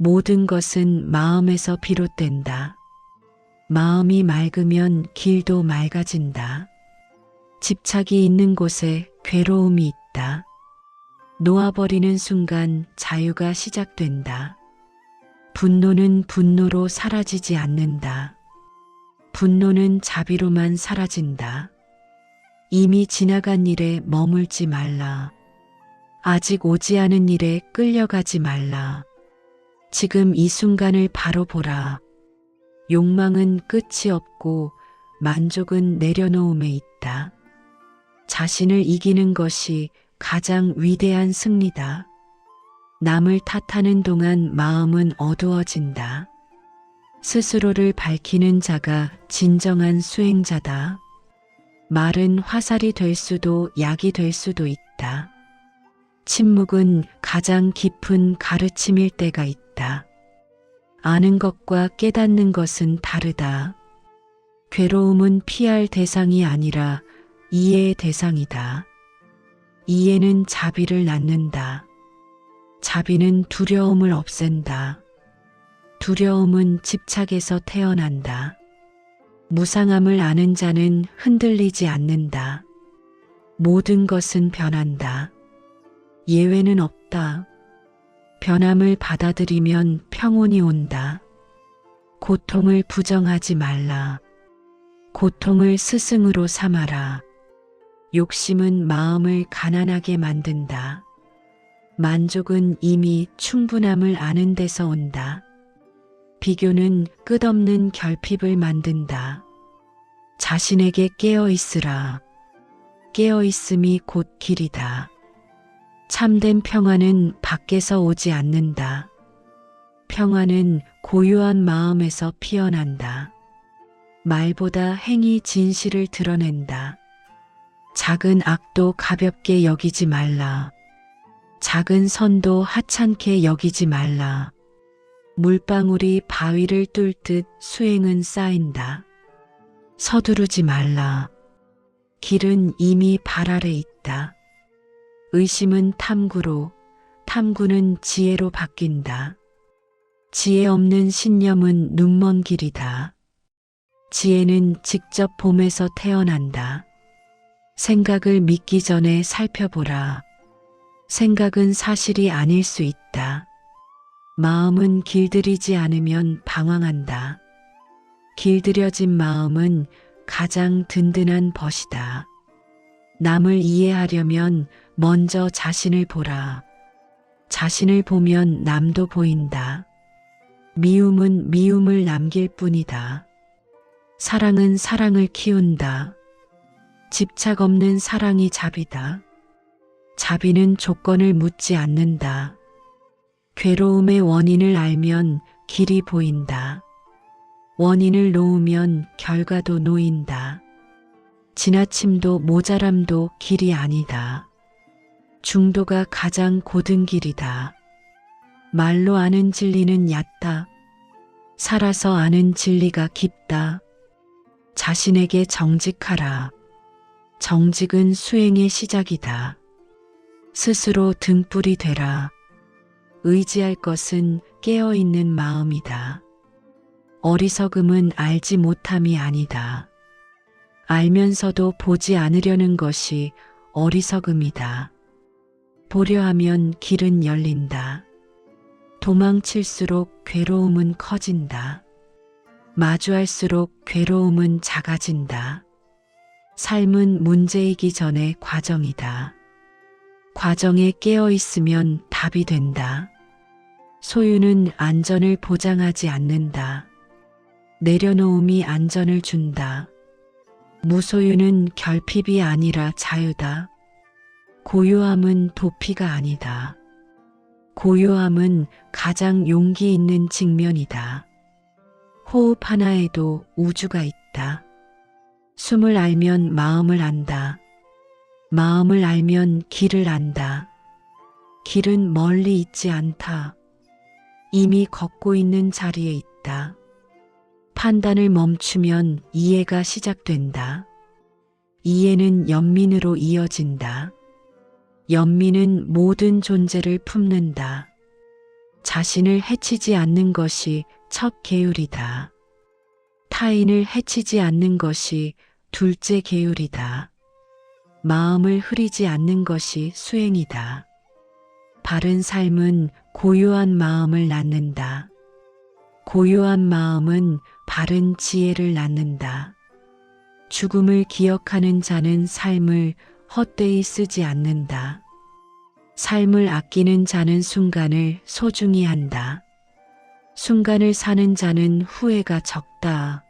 모든 것은 마음에서 비롯된다. 마음이 맑으면 길도 맑아진다. 집착이 있는 곳에 괴로움이 있다. 놓아버리는 순간 자유가 시작된다. 분노는 분노로 사라지지 않는다. 분노는 자비로만 사라진다. 이미 지나간 일에 머물지 말라. 아직 오지 않은 일에 끌려가지 말라. 지금 이 순간을 바로 보라. 욕망은 끝이 없고 만족은 내려놓음에 있다. 자신을 이기는 것이 가장 위대한 승리다. 남을 탓하는 동안 마음은 어두워진다. 스스로를 밝히는 자가 진정한 수행자다. 말은 화살이 될 수도 약이 될 수도 있다. 침묵은 가장 깊은 가르침일 때가 있다. 아는 것과 깨닫는 것은 다르다. 괴로움은 피할 대상이 아니라 이해의 대상이다. 이해는 자비를 낳는다. 자비는 두려움을 없앤다. 두려움은 집착에서 태어난다. 무상함을 아는 자는 흔들리지 않는다. 모든 것은 변한다. 예외는 없다. 변함을 받아들이면 평온이 온다. 고통을 부정하지 말라. 고통을 스승으로 삼아라. 욕심은 마음을 가난하게 만든다. 만족은 이미 충분함을 아는 데서 온다. 비교는 끝없는 결핍을 만든다. 자신에게 깨어 있으라. 깨어 있음이 곧 길이다. 참된 평화는 밖에서 오지 않는다. 평화는 고요한 마음에서 피어난다. 말보다 행이 진실을 드러낸다. 작은 악도 가볍게 여기지 말라. 작은 선도 하찮게 여기지 말라. 물방울이 바위를 뚫듯 수행은 쌓인다. 서두르지 말라. 길은 이미 발 아래 있다. 의심은 탐구로, 탐구는 지혜로 바뀐다. 지혜 없는 신념은 눈먼 길이다. 지혜는 직접 봄에서 태어난다. 생각을 믿기 전에 살펴보라. 생각은 사실이 아닐 수 있다. 마음은 길들이지 않으면 방황한다. 길들여진 마음은 가장 든든한 벗이다. 남을 이해하려면 먼저 자신을 보라. 자신을 보면 남도 보인다. 미움은 미움을 남길 뿐이다. 사랑은 사랑을 키운다. 집착 없는 사랑이 자비다. 자비는 조건을 묻지 않는다. 괴로움의 원인을 알면 길이 보인다. 원인을 놓으면 결과도 놓인다. 지나침도 모자람도 길이 아니다. 중도가 가장 고든 길이다. 말로 아는 진리는 얕다. 살아서 아는 진리가 깊다. 자신에게 정직하라. 정직은 수행의 시작이다. 스스로 등불이 되라. 의지할 것은 깨어있는 마음이다. 어리석음은 알지 못함이 아니다. 알면서도 보지 않으려는 것이 어리석음이다. 보려 하면 길은 열린다. 도망칠수록 괴로움은 커진다. 마주할수록 괴로움은 작아진다. 삶은 문제이기 전에 과정이다. 과정에 깨어 있으면 답이 된다. 소유는 안전을 보장하지 않는다. 내려놓음이 안전을 준다. 무소유는 결핍이 아니라 자유다. 고요함은 도피가 아니다. 고요함은 가장 용기 있는 직면이다. 호흡 하나에도 우주가 있다. 숨을 알면 마음을 안다. 마음을 알면 길을 안다. 길은 멀리 있지 않다. 이미 걷고 있는 자리에 있다. 판단을 멈추면 이해가 시작된다. 이해는 연민으로 이어진다. 연민은 모든 존재를 품는다. 자신을 해치지 않는 것이 첫 계율이다. 타인을 해치지 않는 것이 둘째 계율이다. 마음을 흐리지 않는 것이 수행이다. 바른 삶은 고요한 마음을 낳는다. 고요한 마음은 바른 지혜를 낳는다. 죽음을 기억하는 자는 삶을 헛되이 쓰지 않는다. 삶을 아끼는 자는 순간을 소중히 한다. 순간을 사는 자는 후회가 적다.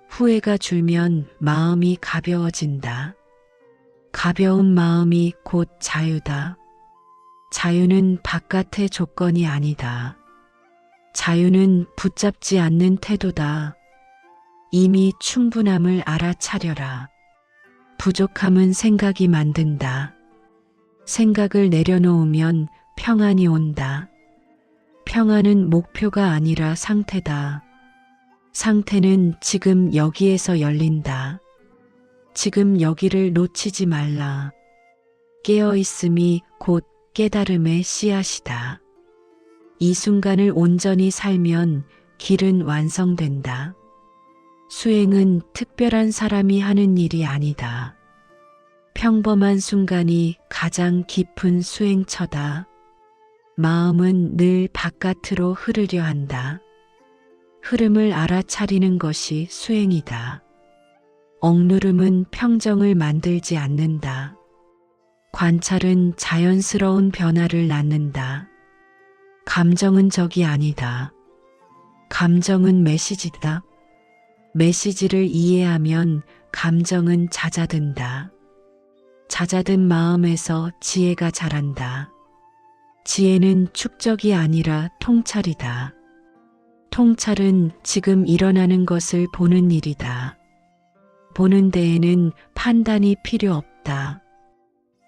후회가 줄면 마음이 가벼워진다. 가벼운 마음이 곧 자유다. 자유는 바깥의 조건이 아니다. 자유는 붙잡지 않는 태도다. 이미 충분함을 알아차려라. 부족함은 생각이 만든다. 생각을 내려놓으면 평안이 온다. 평안은 목표가 아니라 상태다. 상태는 지금 여기에서 열린다. 지금 여기를 놓치지 말라. 깨어있음이 곧 깨달음의 씨앗이다. 이 순간을 온전히 살면 길은 완성된다. 수행은 특별한 사람이 하는 일이 아니다. 평범한 순간이 가장 깊은 수행처다. 마음은 늘 바깥으로 흐르려 한다. 흐름을 알아차리는 것이 수행이다. 억누름은 평정을 만들지 않는다. 관찰은 자연스러운 변화를 낳는다. 감정은 적이 아니다. 감정은 메시지다. 메시지를 이해하면 감정은 잦아든다. 잦아든 마음에서 지혜가 자란다. 지혜는 축적이 아니라 통찰이다. 통찰은 지금 일어나는 것을 보는 일이다. 보는 데에는 판단이 필요 없다.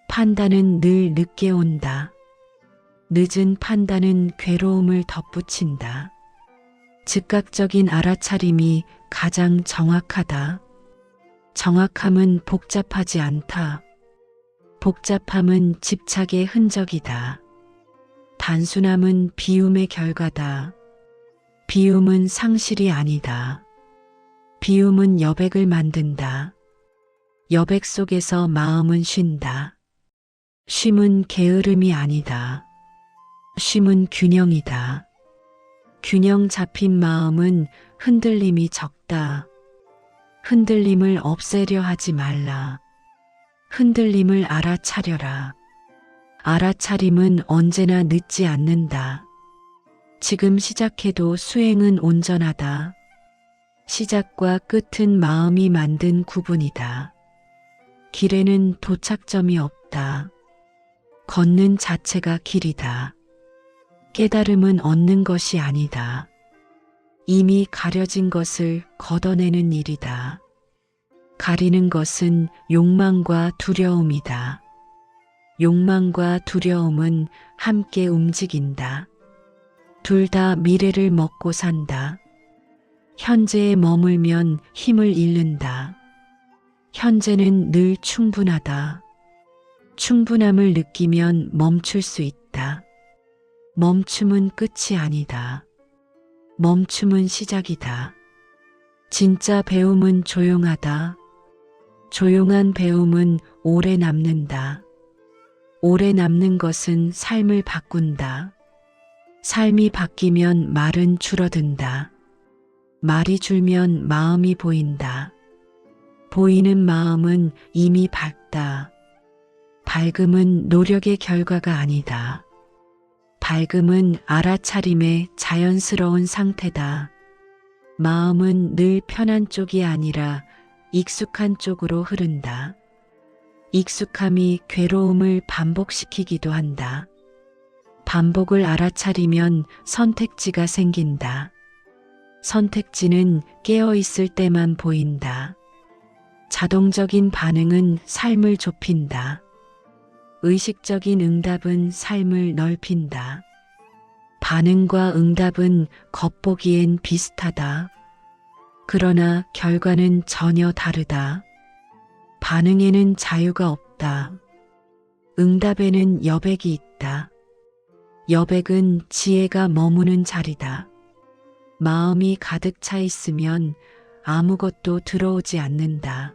판단은 늘 늦게 온다. 늦은 판단은 괴로움을 덧붙인다. 즉각적인 알아차림이 가장 정확하다. 정확함은 복잡하지 않다. 복잡함은 집착의 흔적이다. 단순함은 비움의 결과다. 비움은 상실이 아니다. 비움은 여백을 만든다. 여백 속에서 마음은 쉰다. 쉼은 게으름이 아니다. 쉼은 균형이다. 균형 잡힌 마음은 흔들림이 적다. 흔들림을 없애려 하지 말라. 흔들림을 알아차려라. 알아차림은 언제나 늦지 않는다. 지금 시작해도 수행은 온전하다. 시작과 끝은 마음이 만든 구분이다. 길에는 도착점이 없다. 걷는 자체가 길이다. 깨달음은 얻는 것이 아니다. 이미 가려진 것을 걷어내는 일이다. 가리는 것은 욕망과 두려움이다. 욕망과 두려움은 함께 움직인다. 둘 다 미래를 먹고 산다. 현재에 머물면 힘을 잃는다. 현재는 늘 충분하다. 충분함을 느끼면 멈출 수 있다. 멈춤은 끝이 아니다. 멈춤은 시작이다. 진짜 배움은 조용하다. 조용한 배움은 오래 남는다. 오래 남는 것은 삶을 바꾼다. 삶이 바뀌면 말은 줄어든다. 말이 줄면 마음이 보인다. 보이는 마음은 이미 밝다. 밝음은 노력의 결과가 아니다. 밝음은 알아차림의 자연스러운 상태다. 마음은 늘 편한 쪽이 아니라 익숙한 쪽으로 흐른다. 익숙함이 괴로움을 반복시키기도 한다. 반복을 알아차리면 선택지가 생긴다. 선택지는 깨어있을 때만 보인다. 자동적인 반응은 삶을 좁힌다. 의식적인 응답은 삶을 넓힌다. 반응과 응답은 겉보기엔 비슷하다. 그러나 결과는 전혀 다르다. 반응에는 자유가 없다. 응답에는 여백이 있다. 여백은 지혜가 머무는 자리다. 마음이 가득 차 있으면 아무것도 들어오지 않는다.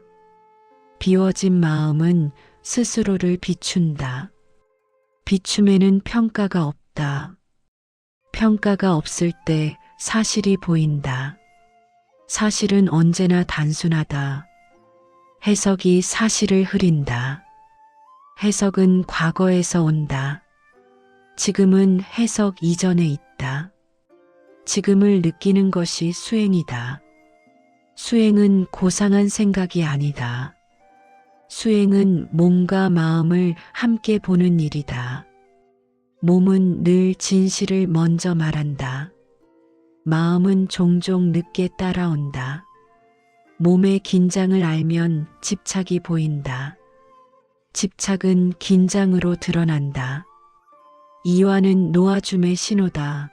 비워진 마음은 스스로를 비춘다. 비춤에는 평가가 없다. 평가가 없을 때 사실이 보인다. 사실은 언제나 단순하다. 해석이 사실을 흐린다. 해석은 과거에서 온다. 지금은 해석 이전에 있다. 지금을 느끼는 것이 수행이다. 수행은 고상한 생각이 아니다. 수행은 몸과 마음을 함께 보는 일이다. 몸은 늘 진실을 먼저 말한다. 마음은 종종 늦게 따라온다. 몸의 긴장을 알면 집착이 보인다. 집착은 긴장으로 드러난다. 이완은 놓아줌의 신호다.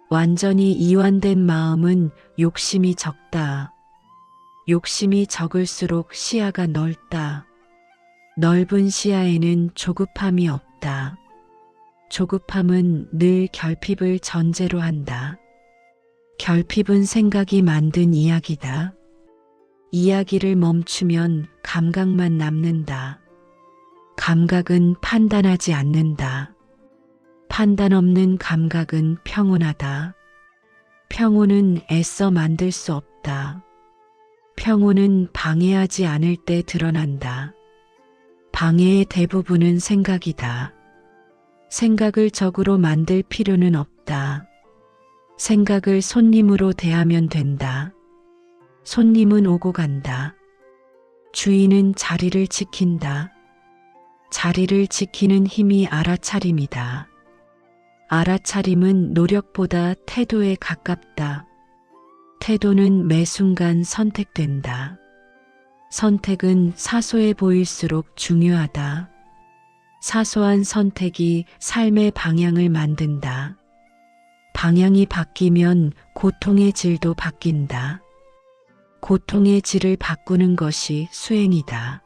완전히 이완된 마음은 욕심이 적다. 욕심이 적을수록 시야가 넓다. 넓은 시야에는 조급함이 없다. 조급함은 늘 결핍을 전제로 한다. 결핍은 생각이 만든 이야기다. 이야기를 멈추면 감각만 남는다. 감각은 판단하지 않는다. 판단 없는 감각은 평온하다. 평온은 애써 만들 수 없다. 평온은 방해하지 않을 때 드러난다. 방해의 대부분은 생각이다. 생각을 적으로 만들 필요는 없다. 생각을 손님으로 대하면 된다. 손님은 오고 간다. 주인은 자리를 지킨다. 자리를 지키는 힘이 알아차림이다. 알아차림은 노력보다 태도에 가깝다. 태도는 매 순간 선택된다. 선택은 사소해 보일수록 중요하다. 사소한 선택이 삶의 방향을 만든다. 방향이 바뀌면 고통의 질도 바뀐다. 고통의 질을 바꾸는 것이 수행이다.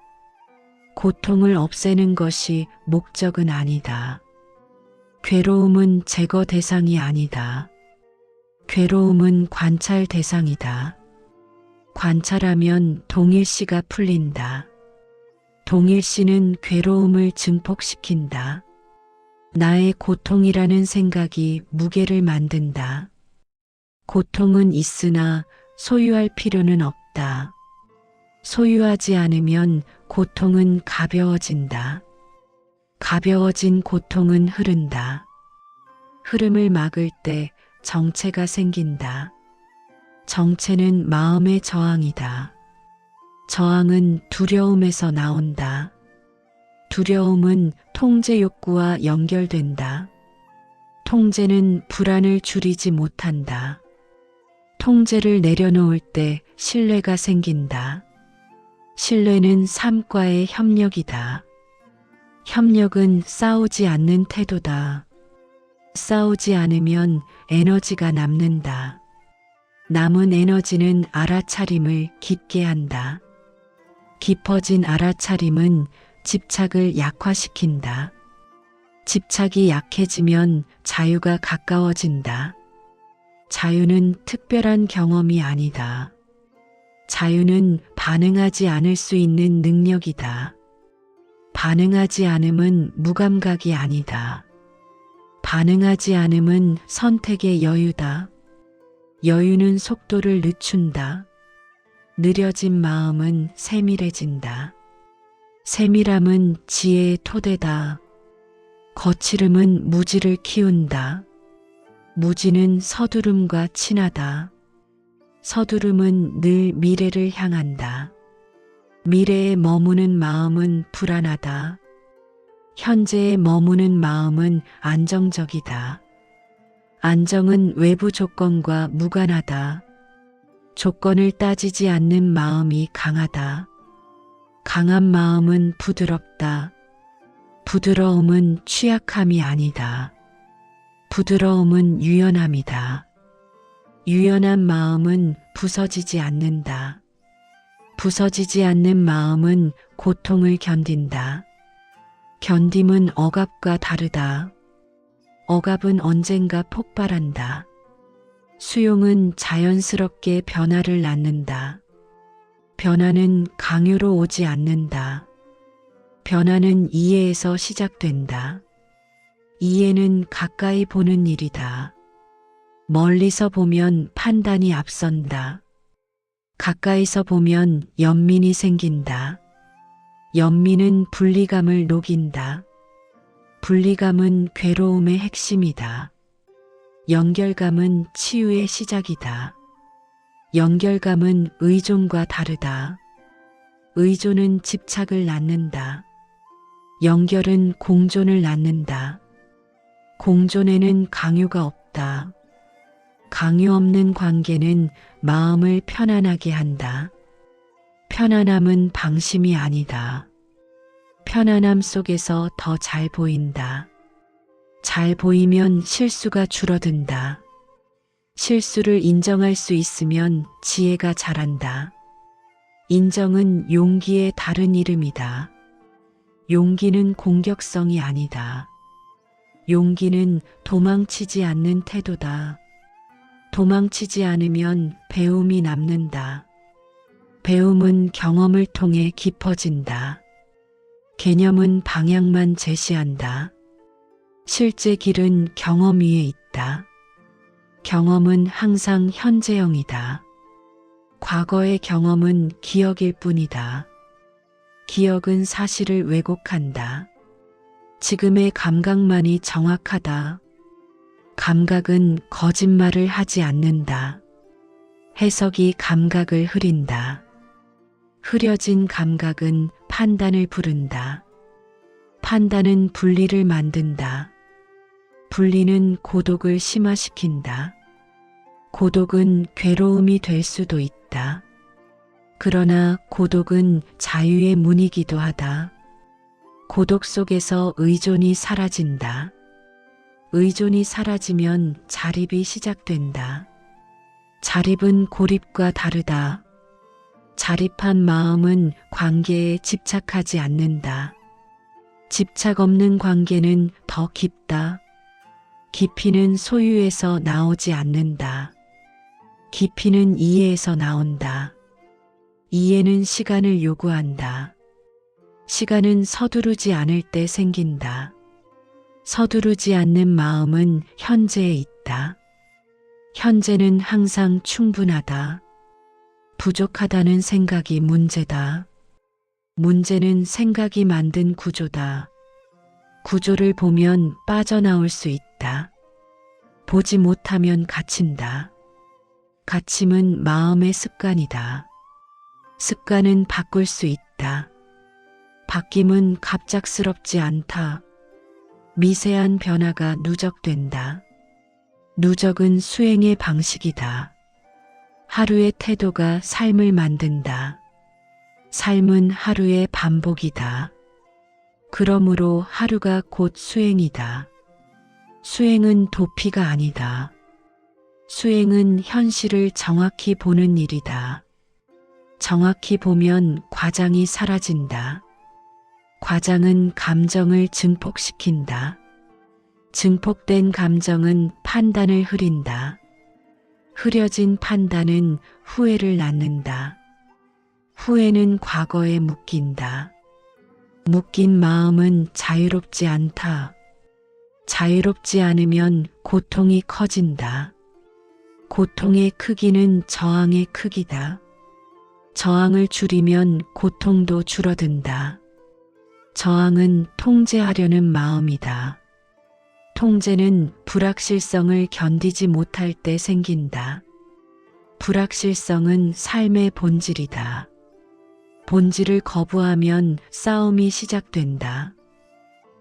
고통을 없애는 것이 목적은 아니다. 괴로움은 제거 대상이 아니다. 괴로움은 관찰 대상이다. 관찰하면 동일시가 풀린다. 동일시는 괴로움을 증폭시킨다. 나의 고통이라는 생각이 무게를 만든다. 고통은 있으나 소유할 필요는 없다. 소유하지 않으면 고통은 가벼워진다. 가벼워진 고통은 흐른다. 흐름을 막을 때 정체가 생긴다. 정체는 마음의 저항이다. 저항은 두려움에서 나온다. 두려움은 통제 욕구와 연결된다. 통제는 불안을 줄이지 못한다. 통제를 내려놓을 때 신뢰가 생긴다. 신뢰는 삶과의 협력이다. 협력은 싸우지 않는 태도다. 싸우지 않으면 에너지가 남는다. 남은 에너지는 알아차림을 깊게 한다. 깊어진 알아차림은 집착을 약화시킨다. 집착이 약해지면 자유가 가까워진다. 자유는 특별한 경험이 아니다. 자유는 반응하지 않을 수 있는 능력이다. 반응하지 않음은 무감각이 아니다. 반응하지 않음은 선택의 여유다. 여유는 속도를 늦춘다. 느려진 마음은 세밀해진다. 세밀함은 지혜의 토대다. 거칠음은 무지를 키운다. 무지는 서두름과 친하다. 서두름은 늘 미래를 향한다. 미래에 머무는 마음은 불안하다. 현재에 머무는 마음은 안정적이다. 안정은 외부 조건과 무관하다. 조건을 따지지 않는 마음이 강하다. 강한 마음은 부드럽다. 부드러움은 취약함이 아니다. 부드러움은 유연함이다. 유연한 마음은 부서지지 않는다. 부서지지 않는 마음은 고통을 견딘다. 견딤은 억압과 다르다. 억압은 언젠가 폭발한다. 수용은 자연스럽게 변화를 낳는다. 변화는 강요로 오지 않는다. 변화는 이해에서 시작된다. 이해는 가까이 보는 일이다. 멀리서 보면 판단이 앞선다. 가까이서 보면 연민이 생긴다. 연민은 분리감을 녹인다. 분리감은 괴로움의 핵심이다. 연결감은 치유의 시작이다. 연결감은 의존과 다르다. 의존은 집착을 낳는다. 연결은 공존을 낳는다. 공존에는 강요가 없다. 강요 없는 관계는 마음을 편안하게 한다. 편안함은 방심이 아니다. 편안함 속에서 더 잘 보인다. 잘 보이면 실수가 줄어든다. 실수를 인정할 수 있으면 지혜가 자란다. 인정은 용기의 다른 이름이다. 용기는 공격성이 아니다. 용기는 도망치지 않는 태도다. 도망치지 않으면 배움이 남는다. 배움은 경험을 통해 깊어진다. 개념은 방향만 제시한다. 실제 길은 경험 위에 있다. 경험은 항상 현재형이다. 과거의 경험은 기억일 뿐이다. 기억은 사실을 왜곡한다. 지금의 감각만이 정확하다. 감각은 거짓말을 하지 않는다. 해석이 감각을 흐린다. 흐려진 감각은 판단을 부른다. 판단은 분리를 만든다. 분리는 고독을 심화시킨다. 고독은 괴로움이 될 수도 있다. 그러나 고독은 자유의 문이기도 하다. 고독 속에서 의존이 사라진다. 의존이 사라지면 자립이 시작된다. 자립은 고립과 다르다. 자립한 마음은 관계에 집착하지 않는다. 집착 없는 관계는 더 깊다. 깊이는 소유에서 나오지 않는다. 깊이는 이해에서 나온다. 이해는 시간을 요구한다. 시간은 서두르지 않을 때 생긴다. 서두르지 않는 마음은 현재에 있다. 현재는 항상 충분하다. 부족하다는 생각이 문제다. 문제는 생각이 만든 구조다. 구조를 보면 빠져나올 수 있다. 보지 못하면 갇힌다. 갇힘은 마음의 습관이다. 습관은 바꿀 수 있다. 바뀜은 갑작스럽지 않다. 미세한 변화가 누적된다. 누적은 수행의 방식이다. 하루의 태도가 삶을 만든다. 삶은 하루의 반복이다. 그러므로 하루가 곧 수행이다. 수행은 도피가 아니다. 수행은 현실을 정확히 보는 일이다. 정확히 보면 과장이 사라진다. 과장은 감정을 증폭시킨다. 증폭된 감정은 판단을 흐린다. 흐려진 판단은 후회를 낳는다. 후회는 과거에 묶인다. 묶인 마음은 자유롭지 않다. 자유롭지 않으면 고통이 커진다. 고통의 크기는 저항의 크기다. 저항을 줄이면 고통도 줄어든다. 저항은 통제하려는 마음이다. 통제는 불확실성을 견디지 못할 때 생긴다. 불확실성은 삶의 본질이다. 본질을 거부하면 싸움이 시작된다.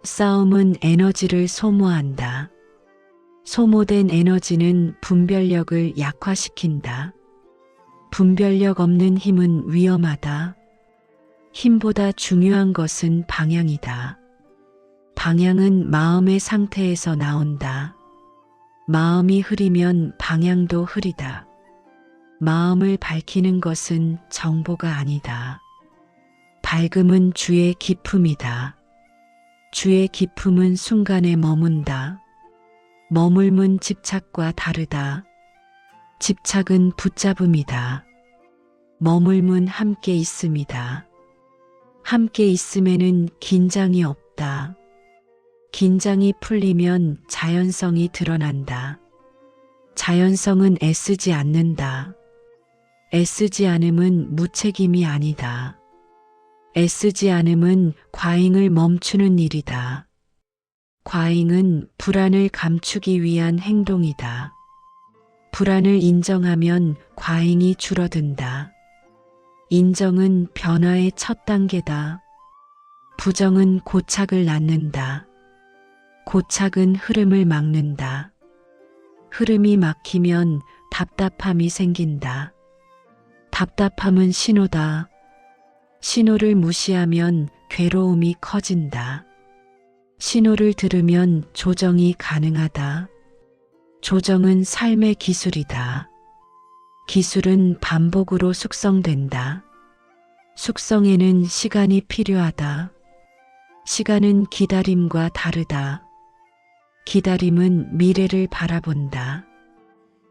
싸움은 에너지를 소모한다. 소모된 에너지는 분별력을 약화시킨다. 분별력 없는 힘은 위험하다. 힘보다 중요한 것은 방향이다. 방향은 마음의 상태에서 나온다. 마음이 흐리면 방향도 흐리다. 마음을 밝히는 것은 정보가 아니다. 밝음은 주의 기품이다. 주의 기품은 순간에 머문다. 머물문 집착과 다르다. 집착은 붙잡음이다. 머물문 함께 있음이다. 함께 있음에는 긴장이 없다. 긴장이 풀리면 자연성이 드러난다. 자연성은 애쓰지 않는다. 애쓰지 않음은 무책임이 아니다. 애쓰지 않음은 과잉을 멈추는 일이다. 과잉은 불안을 감추기 위한 행동이다. 불안을 인정하면 과잉이 줄어든다. 인정은 변화의 첫 단계다. 부정은 고착을 낳는다. 고착은 흐름을 막는다. 흐름이 막히면 답답함이 생긴다. 답답함은 신호다. 신호를 무시하면 괴로움이 커진다. 신호를 들으면 조정이 가능하다. 조정은 삶의 기술이다. 기술은 반복으로 숙성된다. 숙성에는 시간이 필요하다. 시간은 기다림과 다르다. 기다림은 미래를 바라본다.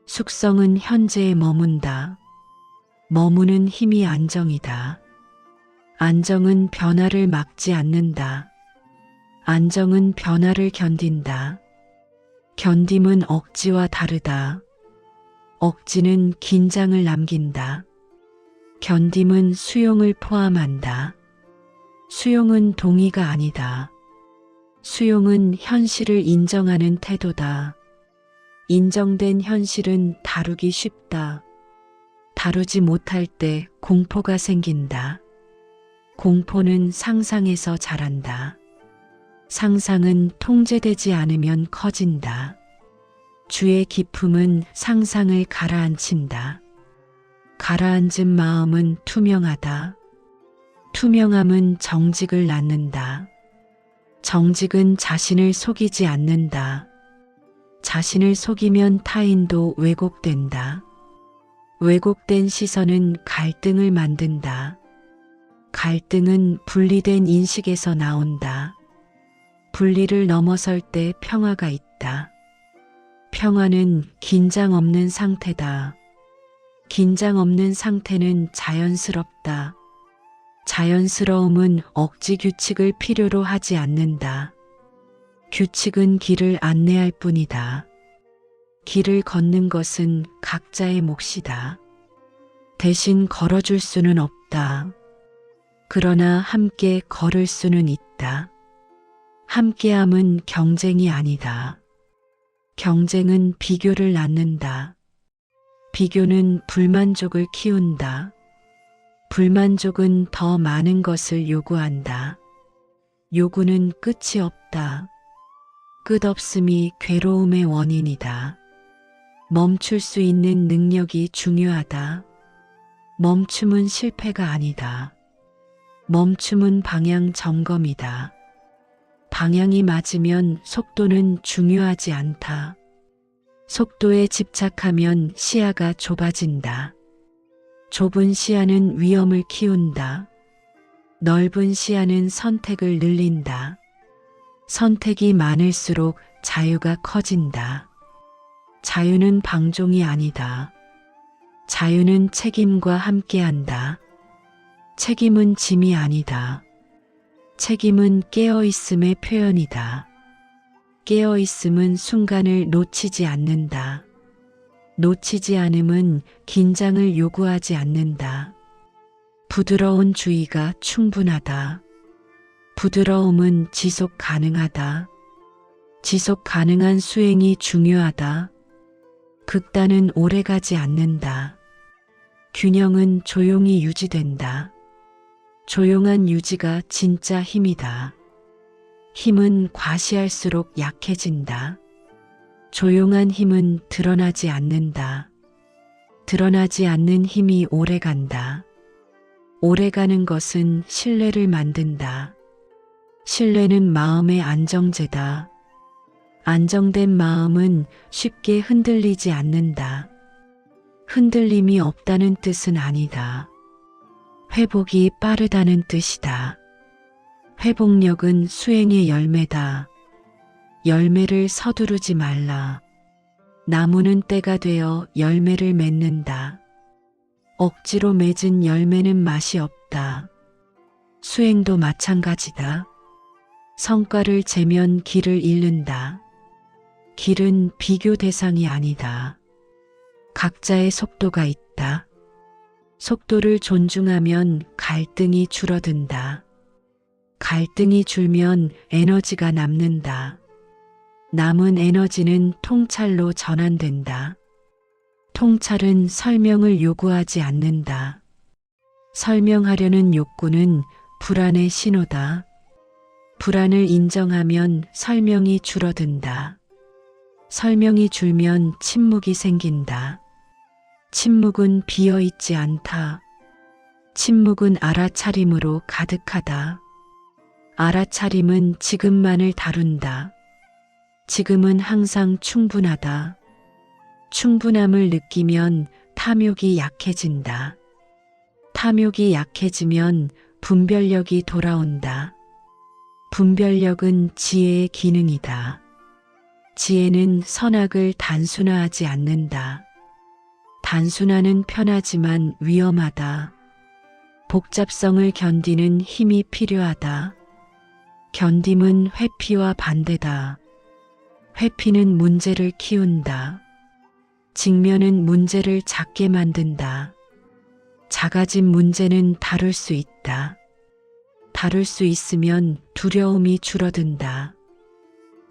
숙성은 현재에 머문다. 머무는 힘이 안정이다. 안정은 변화를 막지 않는다. 안정은 변화를 견딘다. 견딤은 억지와 다르다. 억지는 긴장을 남긴다. 견딤은 수용을 포함한다. 수용은 동의가 아니다. 수용은 현실을 인정하는 태도다. 인정된 현실은 다루기 쉽다. 다루지 못할 때 공포가 생긴다. 공포는 상상에서 자란다. 상상은 통제되지 않으면 커진다. 주의 기품은 상상을 가라앉힌다. 가라앉은 마음은 투명하다. 투명함은 정직을 낳는다. 정직은 자신을 속이지 않는다. 자신을 속이면 타인도 왜곡된다. 왜곡된 시선은 갈등을 만든다. 갈등은 분리된 인식에서 나온다. 분리를 넘어설 때 평화가 있다. 평화는 긴장 없는 상태다. 긴장 없는 상태는 자연스럽다. 자연스러움은 억지 규칙을 필요로 하지 않는다. 규칙은 길을 안내할 뿐이다. 길을 걷는 것은 각자의 몫이다. 대신 걸어줄 수는 없다. 그러나 함께 걸을 수는 있다. 함께함은 경쟁이 아니다. 경쟁은 비교를 낳는다. 비교는 불만족을 키운다. 불만족은 더 많은 것을 요구한다. 요구는 끝이 없다. 끝없음이 괴로움의 원인이다. 멈출 수 있는 능력이 중요하다. 멈춤은 실패가 아니다. 멈춤은 방향 점검이다. 방향이 맞으면 속도는 중요하지 않다. 속도에 집착하면 시야가 좁아진다. 좁은 시야는 위험을 키운다. 넓은 시야는 선택을 늘린다. 선택이 많을수록 자유가 커진다. 자유는 방종이 아니다. 자유는 책임과 함께한다. 책임은 짐이 아니다. 책임은 깨어있음의 표현이다. 깨어있음은 순간을 놓치지 않는다. 놓치지 않음은 긴장을 요구하지 않는다. 부드러운 주의가 충분하다. 부드러움은 지속 가능하다. 지속 가능한 수행이 중요하다. 극단은 오래가지 않는다. 균형은 조용히 유지된다. 조용한 유지가 진짜 힘이다. 힘은 과시할수록 약해진다. 조용한 힘은 드러나지 않는다. 드러나지 않는 힘이 오래간다. 오래가는 것은 신뢰를 만든다. 신뢰는 마음의 안정제다. 안정된 마음은 쉽게 흔들리지 않는다. 흔들림이 없다는 뜻은 아니다. 회복이 빠르다는 뜻이다. 회복력은 수행의 열매다. 열매를 서두르지 말라. 나무는 때가 되어 열매를 맺는다. 억지로 맺은 열매는 맛이 없다. 수행도 마찬가지다. 성과를 재면 길을 잃는다. 길은 비교 대상이 아니다. 각자의 속도가 있다. 속도를 존중하면 갈등이 줄어든다. 갈등이 줄면 에너지가 남는다. 남은 에너지는 통찰로 전환된다. 통찰은 설명을 요구하지 않는다. 설명하려는 욕구는 불안의 신호다. 불안을 인정하면 설명이 줄어든다. 설명이 줄면 침묵이 생긴다. 침묵은 비어있지 않다. 침묵은 알아차림으로 가득하다. 알아차림은 지금만을 다룬다. 지금은 항상 충분하다. 충분함을 느끼면 탐욕이 약해진다. 탐욕이 약해지면 분별력이 돌아온다. 분별력은 지혜의 기능이다. 지혜는 선악을 단순화하지 않는다. 단순화는 편하지만 위험하다. 복잡성을 견디는 힘이 필요하다. 견딤은 회피와 반대다. 회피는 문제를 키운다. 직면은 문제를 작게 만든다. 작아진 문제는 다룰 수 있다. 다룰 수 있으면 두려움이 줄어든다.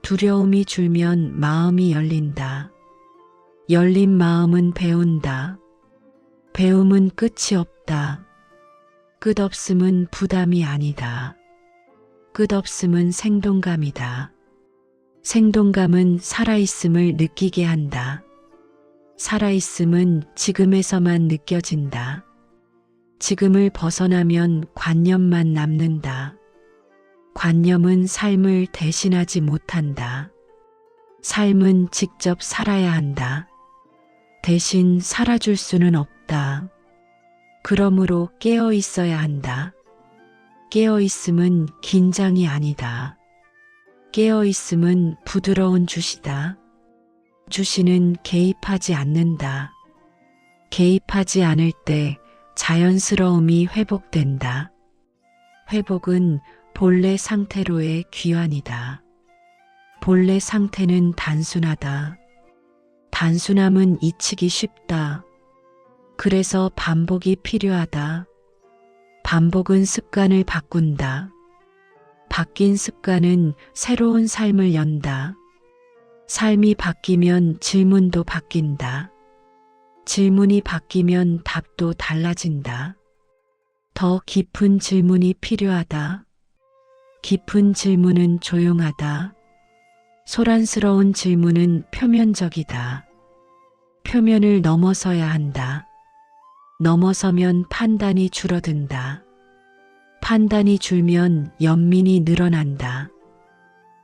두려움이 줄면 마음이 열린다. 열린 마음은 배운다. 배움은 끝이 없다. 끝없음은 부담이 아니다. 끝없음은 생동감이다. 생동감은 살아있음을 느끼게 한다. 살아있음은 지금에서만 느껴진다. 지금을 벗어나면 관념만 남는다. 관념은 삶을 대신하지 못한다. 삶은 직접 살아야 한다. 대신 살아줄 수는 없다. 그러므로 깨어 있어야 한다. 깨어 있음은 긴장이 아니다. 깨어 있음은 부드러운 주시다. 주시는 개입하지 않는다. 개입하지 않을 때 자연스러움이 회복된다. 회복은 본래 상태로의 귀환이다. 본래 상태는 단순하다. 단순함은 잊히기 쉽다. 그래서 반복이 필요하다. 반복은 습관을 바꾼다. 바뀐 습관은 새로운 삶을 연다. 삶이 바뀌면 질문도 바뀐다. 질문이 바뀌면 답도 달라진다. 더 깊은 질문이 필요하다. 깊은 질문은 조용하다. 소란스러운 질문은 표면적이다. 표면을 넘어서야 한다. 넘어서면 판단이 줄어든다. 판단이 줄면 연민이 늘어난다.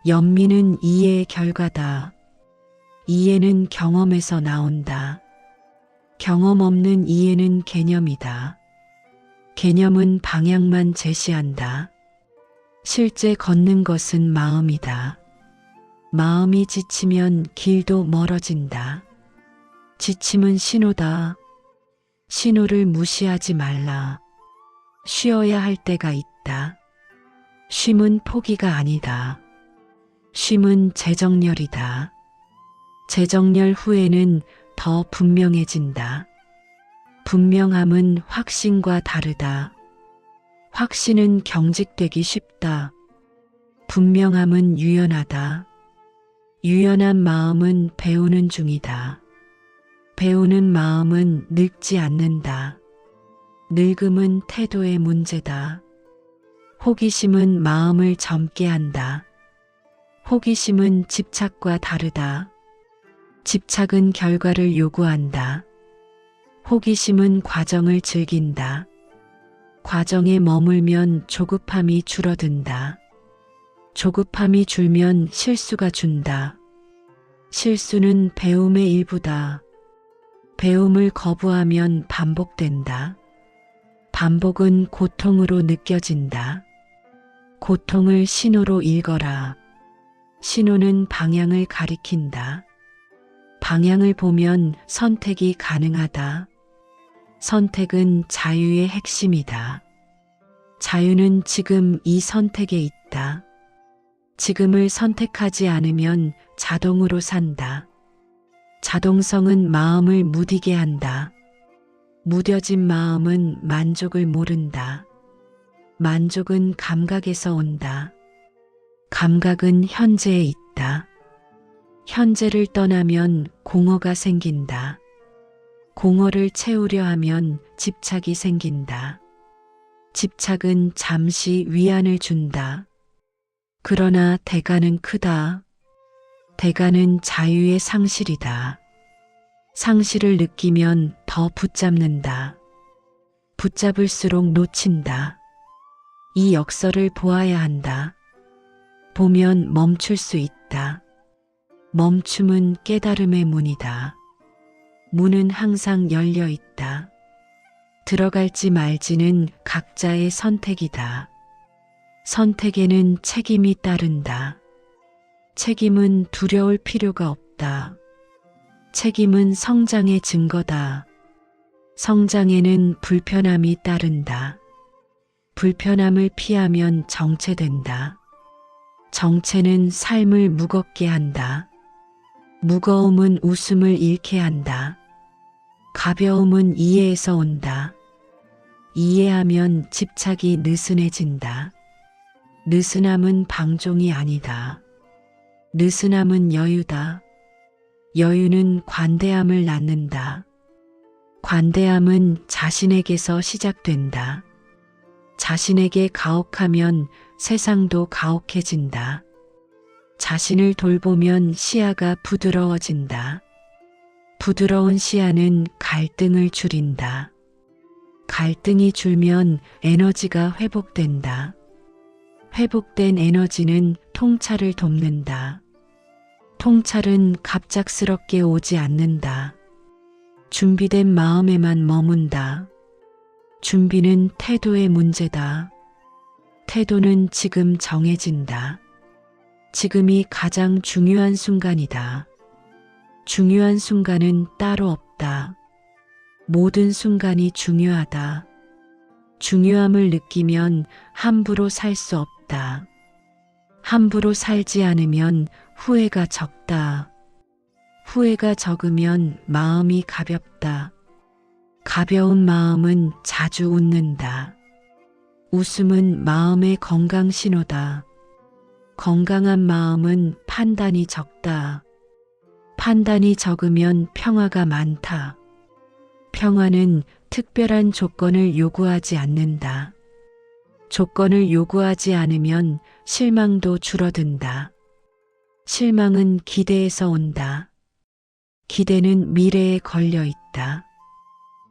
연민은 이해의 결과다. 이해는 경험에서 나온다. 경험 없는 이해는 개념이다. 개념은 방향만 제시한다. 실제 걷는 것은 마음이다. 마음이 지치면 길도 멀어진다. 지침은 신호다. 신호를 무시하지 말라. 쉬어야 할 때가 있다. 쉼은 포기가 아니다. 쉼은 재정렬이다. 재정렬 후에는 더 분명해진다. 분명함은 확신과 다르다. 확신은 경직되기 쉽다. 분명함은 유연하다. 유연한 마음은 배우는 중이다. 배우는 마음은 늙지 않는다. 늙음은 태도의 문제다. 호기심은 마음을 젊게 한다. 호기심은 집착과 다르다. 집착은 결과를 요구한다. 호기심은 과정을 즐긴다. 과정에 머물면 조급함이 줄어든다. 조급함이 줄면 실수가 준다. 실수는 배움의 일부다. 배움을 거부하면 반복된다. 반복은 고통으로 느껴진다. 고통을 신호로 읽어라. 신호는 방향을 가리킨다. 방향을 보면 선택이 가능하다. 선택은 자유의 핵심이다. 자유는 지금 이 선택에 있다. 지금을 선택하지 않으면 자동으로 산다. 자동성은 마음을 무디게 한다. 무뎌진 마음은 만족을 모른다. 만족은 감각에서 온다. 감각은 현재에 있다. 현재를 떠나면 공허가 생긴다. 공허를 채우려 하면 집착이 생긴다. 집착은 잠시 위안을 준다. 그러나 대가는 크다. 대가는 자유의 상실이다. 상실을 느끼면 더 붙잡는다. 붙잡을수록 놓친다. 이 역설을 보아야 한다. 보면 멈출 수 있다. 멈춤은 깨달음의 문이다. 문은 항상 열려 있다. 들어갈지 말지는 각자의 선택이다. 선택에는 책임이 따른다. 책임은 두려울 필요가 없다. 책임은 성장의 증거다. 성장에는 불편함이 따른다. 불편함을 피하면 정체된다. 정체는 삶을 무겁게 한다. 무거움은 웃음을 잃게 한다. 가벼움은 이해에서 온다. 이해하면 집착이 느슨해진다. 느슨함은 방종이 아니다. 느슨함은 여유다. 여유는 관대함을 낳는다. 관대함은 자신에게서 시작된다. 자신에게 가혹하면 세상도 가혹해진다. 자신을 돌보면 시야가 부드러워진다. 부드러운 시야는 갈등을 줄인다. 갈등이 줄면 에너지가 회복된다. 회복된 에너지는 통찰을 돕는다. 통찰은 갑작스럽게 오지 않는다. 준비된 마음에만 머문다. 준비는 태도의 문제다. 태도는 지금 정해진다. 지금이 가장 중요한 순간이다. 중요한 순간은 따로 없다. 모든 순간이 중요하다. 중요함을 느끼면 함부로 살 수 없다. 함부로 살지 않으면 후회가 적다. 후회가 적으면 마음이 가볍다. 가벼운 마음은 자주 웃는다. 웃음은 마음의 건강 신호다. 건강한 마음은 판단이 적다. 판단이 적으면 평화가 많다. 평화는 특별한 조건을 요구하지 않는다. 조건을 요구하지 않으면 실망도 줄어든다. 실망은 기대에서 온다. 기대는 미래에 걸려 있다.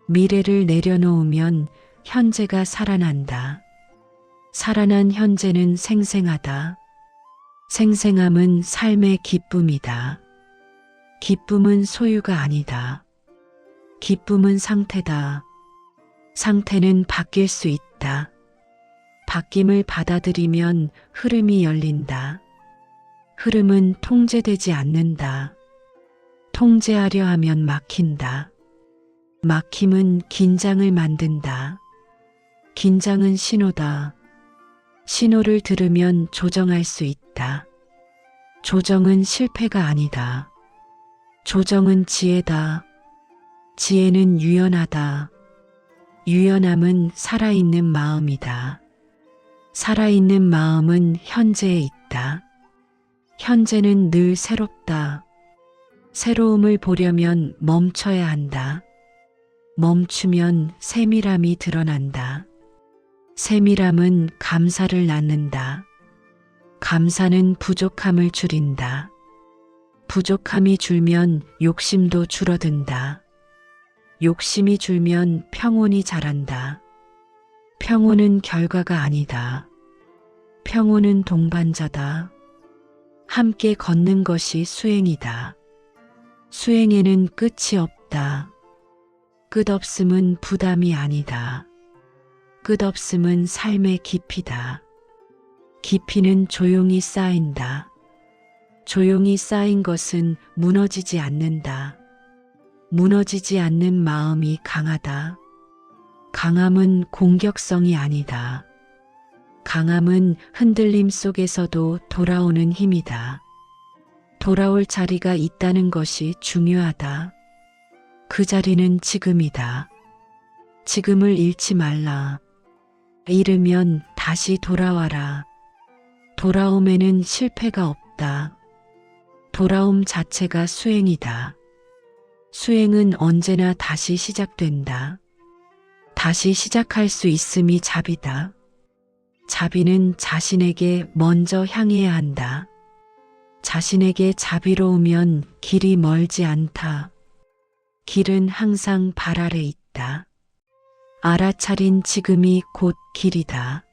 미래를 내려놓으면 현재가 살아난다. 살아난 현재는 생생하다. 생생함은 삶의 기쁨이다. 기쁨은 소유가 아니다. 기쁨은 상태다. 상태는 바뀔 수 있다. 바뀜을 받아들이면 흐름이 열린다. 흐름은 통제되지 않는다. 통제하려 하면 막힌다. 막힘은 긴장을 만든다. 긴장은 신호다. 신호를 들으면 조정할 수 있다. 조정은 실패가 아니다. 조정은 지혜다. 지혜는 유연하다. 유연함은 살아있는 마음이다. 살아있는 마음은 현재에 있다. 현재는 늘 새롭다. 새로움을 보려면 멈춰야 한다. 멈추면 세밀함이 드러난다. 세밀함은 감사를 낳는다. 감사는 부족함을 줄인다. 부족함이 줄면 욕심도 줄어든다. 욕심이 줄면 평온이 자란다. 평온은 결과가 아니다. 평온은 동반자다. 함께 걷는 것이 수행이다. 수행에는 끝이 없다. 끝없음은 부담이 아니다. 끝없음은 삶의 깊이다. 깊이는 조용히 쌓인다. 조용히 쌓인 것은 무너지지 않는다. 무너지지 않는 마음이 강하다. 강함은 공격성이 아니다. 강함은 흔들림 속에서도 돌아오는 힘이다. 돌아올 자리가 있다는 것이 중요하다. 그 자리는 지금이다. 지금을 잃지 말라. 잃으면 다시 돌아와라. 돌아옴에는 실패가 없다. 돌아옴 자체가 수행이다. 수행은 언제나 다시 시작된다. 다시 시작할 수 있음이 자비다. 자비는 자신에게 먼저 향해야 한다. 자신에게 자비로우면 길이 멀지 않다. 길은 항상 발 아래 있다. 알아차린 지금이 곧 길이다.